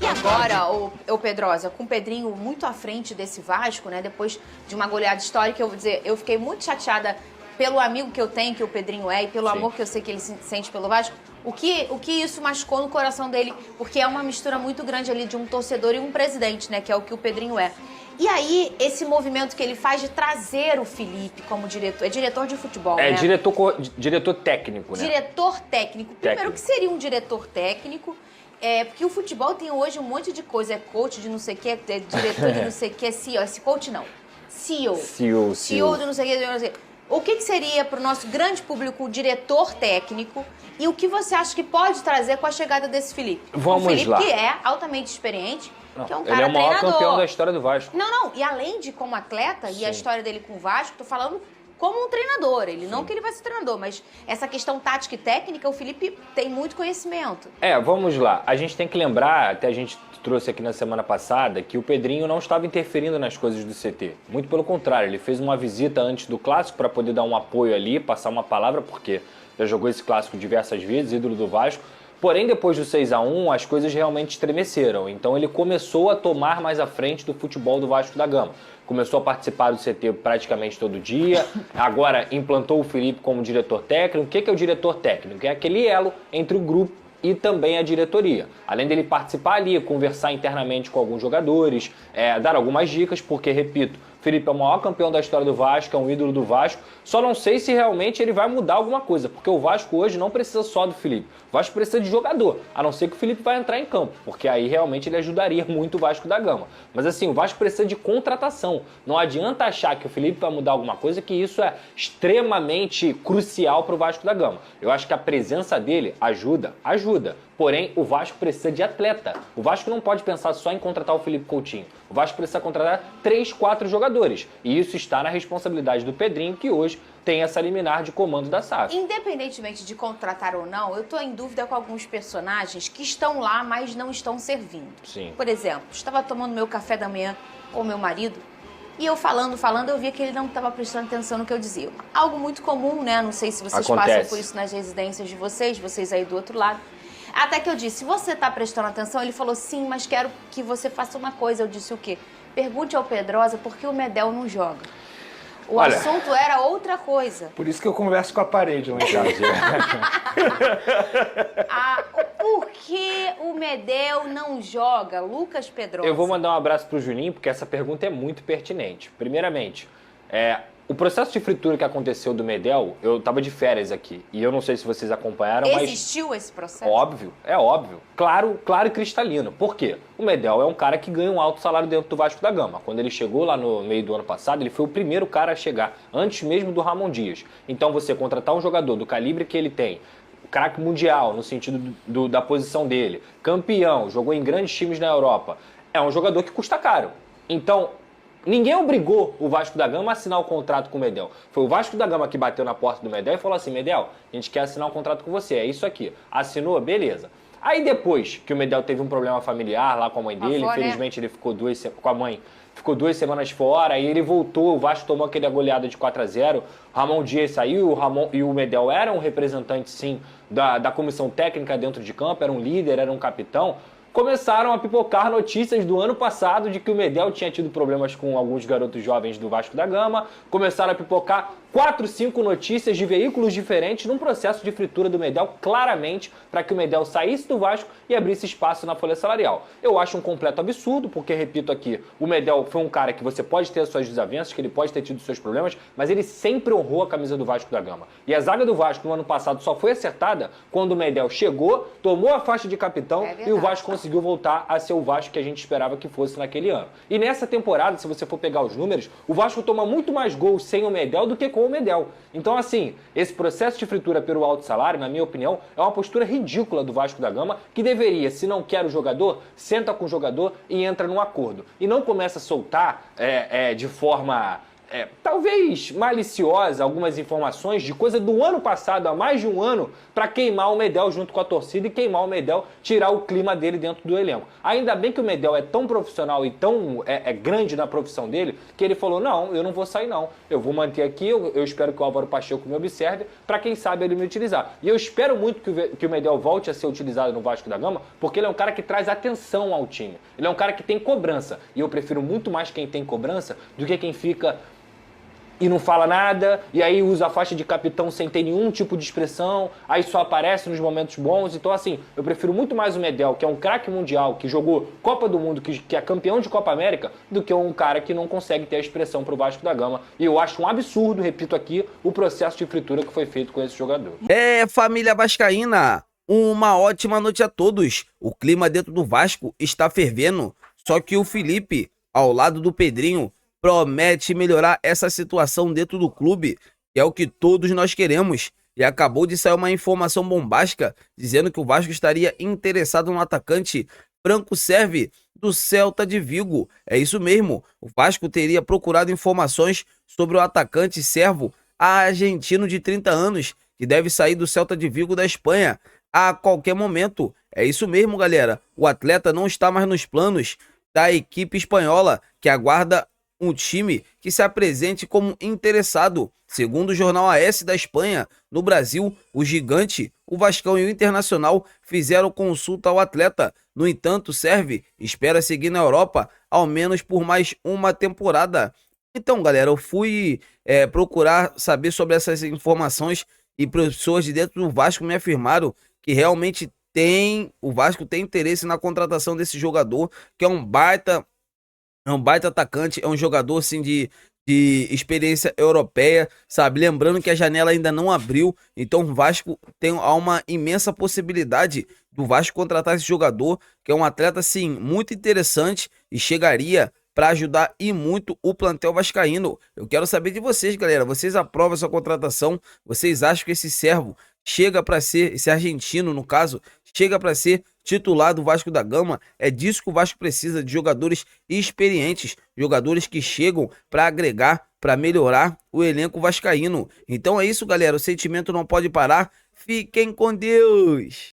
E agora, o Pedrosa, com o Pedrinho muito à frente desse Vasco, né? Depois de uma goleada histórica, eu vou dizer, eu fiquei muito chateada pelo amigo que eu tenho, que o Pedrinho é, e pelo amor que eu sei que ele sente pelo Vasco. O que isso machucou no coração dele? Porque é uma mistura muito grande ali de um torcedor e um presidente, né? Que é o que o Pedrinho é. E aí, esse movimento que ele faz de trazer o Felipe como diretor... É diretor de futebol, né? É diretor técnico, né? Diretor técnico. Primeiro, o que seria um diretor técnico? Porque o futebol tem hoje um monte de coisa. É coach de não sei o que, é diretor de não sei o que, é CEO. Esse coach não. CEO. CEO de não sei o que, de não sei o que. O que seria para o nosso grande público o diretor técnico e o que você acha que pode trazer com a chegada desse Felipe? Vamos lá. O Felipe, que é altamente experiente, que é um cara ele é o maior treinador. campeão da história do Vasco. Não. E além de como atleta e a história dele com o Vasco, tô falando como um treinador. Ele não que ele vai ser treinador, mas essa questão tática e técnica, o Felipe tem muito conhecimento. Vamos lá. A gente tem que lembrar, até a gente trouxe aqui na semana passada, que o Pedrinho não estava interferindo nas coisas do CT. Muito pelo contrário, ele fez uma visita antes do Clássico para poder dar um apoio ali, passar uma palavra, porque já jogou esse Clássico diversas vezes, ídolo do Vasco. Porém, depois do 6-1, as coisas realmente estremeceram. Então ele começou a tomar mais à frente do futebol do Vasco da Gama. Começou a participar do CT praticamente todo dia. Agora implantou o Felipe como diretor técnico. O que é o diretor técnico? É aquele elo entre o grupo e também a diretoria. Além dele participar ali, conversar internamente com alguns jogadores, dar algumas dicas, porque, repito, Felipe é o maior campeão da história do Vasco, é um ídolo do Vasco. Só não sei se realmente ele vai mudar alguma coisa, porque o Vasco hoje não precisa só do Felipe. O Vasco precisa de jogador, a não ser que o Felipe vai entrar em campo, porque aí realmente ele ajudaria muito o Vasco da Gama. Mas assim, o Vasco precisa de contratação. Não adianta achar que o Felipe vai mudar alguma coisa, que isso é extremamente crucial para o Vasco da Gama. Eu acho que a presença dele ajuda. Porém, o Vasco precisa de atleta. O Vasco não pode pensar só em contratar o Felipe Coutinho. O Vasco precisa contratar 3, 4 jogadores. E isso está na responsabilidade do Pedrinho, que hoje tem essa liminar de comando da SAF. Independentemente de contratar ou não, eu estou em dúvida com alguns personagens que estão lá, mas não estão servindo. Sim. Por exemplo, estava tomando meu café da manhã com o meu marido, e eu falando, eu via que ele não estava prestando atenção no que eu dizia. Algo muito comum, né? Não sei se vocês passam por isso nas residências de vocês aí do outro lado. Até que eu disse, se você está prestando atenção, ele falou, sim, mas quero que você faça uma coisa. Eu disse o quê? Pergunte ao Pedrosa por que o Medel não joga. O assunto era outra coisa. Por isso que eu converso com a parede lá em casa. Por que o Medel não joga, Lucas Pedrosa? Eu vou mandar um abraço pro Juninho, porque essa pergunta é muito pertinente. Primeiramente, o processo de fritura que aconteceu do Medel, eu tava de férias aqui, e eu não sei se vocês acompanharam, mas... Existiu esse processo? Óbvio. Claro e cristalino. Por quê? O Medel é um cara que ganha um alto salário dentro do Vasco da Gama. Quando ele chegou lá no meio do ano passado, ele foi o primeiro cara a chegar, antes mesmo do Ramon Dias. Então você contratar um jogador do calibre que ele tem, craque mundial, no sentido da posição dele, campeão, jogou em grandes times na Europa, é um jogador que custa caro. Então... ninguém obrigou o Vasco da Gama a assinar o contrato com o Medel. Foi o Vasco da Gama que bateu na porta do Medel e falou assim, Medel, a gente quer assinar um contrato com você, é isso aqui. Assinou? Beleza. Aí depois que o Medel teve um problema familiar lá com a mãe dele, infelizmente ele ficou com a mãe, ficou 2 semanas fora, aí ele voltou, o Vasco tomou aquele goleada de 4-0, Ramon Dias saiu, e o Medel era um representante sim da comissão técnica dentro de campo, era um líder, era um capitão. Começaram a pipocar notícias do ano passado de que o Medel tinha tido problemas com alguns garotos jovens do Vasco da Gama. Começaram a pipocar 4, 5 notícias de veículos diferentes num processo de fritura do Medel, claramente para que o Medel saísse do Vasco e abrisse espaço na folha salarial. Eu acho um completo absurdo, porque, repito aqui, o Medel foi um cara que você pode ter as suas desavenças, que ele pode ter tido seus problemas, mas ele sempre honrou a camisa do Vasco da Gama. E a zaga do Vasco no ano passado só foi acertada quando o Medel chegou, tomou a faixa de capitão e o Vasco conseguiu voltar a ser o Vasco que a gente esperava que fosse naquele ano. E nessa temporada, se você for pegar os números, o Vasco toma muito mais gols sem o Medel do que com o Medel. Então, assim, esse processo de fritura pelo alto salário, na minha opinião, é uma postura ridícula do Vasco da Gama, que deveria, se não quer o jogador, senta com o jogador e entra num acordo. E não começa a soltar de forma talvez maliciosa, algumas informações de coisa do ano passado, há mais de um ano, para queimar o Medel junto com a torcida e queimar o Medel, tirar o clima dele dentro do elenco. Ainda bem que o Medel é tão profissional e tão grande na profissão dele, que ele falou, não, eu não vou sair não, eu vou manter aqui, eu espero que o Álvaro Pacheco me observe, para quem sabe ele me utilizar. E eu espero muito que o Medel volte a ser utilizado no Vasco da Gama, porque ele é um cara que traz atenção ao time. Ele é um cara que tem cobrança. E eu prefiro muito mais quem tem cobrança do que quem fica e não fala nada, e aí usa a faixa de capitão sem ter nenhum tipo de expressão, aí só aparece nos momentos bons. Então, assim, eu prefiro muito mais o Medel, que é um craque mundial, que jogou Copa do Mundo, que é campeão de Copa América, do que um cara que não consegue ter a expressão pro Vasco da Gama. E eu acho um absurdo, repito aqui, o processo de fritura que foi feito com esse jogador. Família vascaína, uma ótima noite a todos. O clima dentro do Vasco está fervendo, só que o Felipe, ao lado do Pedrinho, promete melhorar essa situação dentro do clube, que é o que todos nós queremos. E acabou de sair uma informação bombástica dizendo que o Vasco estaria interessado no atacante Franco Servi do Celta de Vigo. É isso mesmo, o Vasco teria procurado informações sobre o atacante servo argentino de 30 anos, que deve sair do Celta de Vigo da Espanha a qualquer momento. É isso mesmo, galera, o atleta não está mais nos planos da equipe espanhola, que aguarda um time que se apresente como interessado. Segundo o jornal AS da Espanha, no Brasil, o Gigante, o Vascão e o Internacional fizeram consulta ao atleta. No entanto, Servi espera seguir na Europa ao menos por mais uma temporada. Então, galera, eu fui procurar saber sobre essas informações e pessoas de dentro do Vasco me afirmaram que realmente o Vasco tem interesse na contratação desse jogador, que é um baita atacante, é um jogador assim de experiência europeia, sabe? Lembrando que a janela ainda não abriu, então o Vasco há uma imensa possibilidade do Vasco contratar esse jogador, que é um atleta assim muito interessante e chegaria para ajudar e muito o plantel vascaíno. Eu quero saber de vocês, galera. Vocês aprovam essa contratação? Vocês acham que esse servo chega para ser, esse argentino no caso, chega para ser titular do Vasco da Gama? É disso que o Vasco precisa, de jogadores experientes, jogadores que chegam para agregar, para melhorar o elenco vascaíno. Então é isso, galera, o sentimento não pode parar. Fiquem com Deus!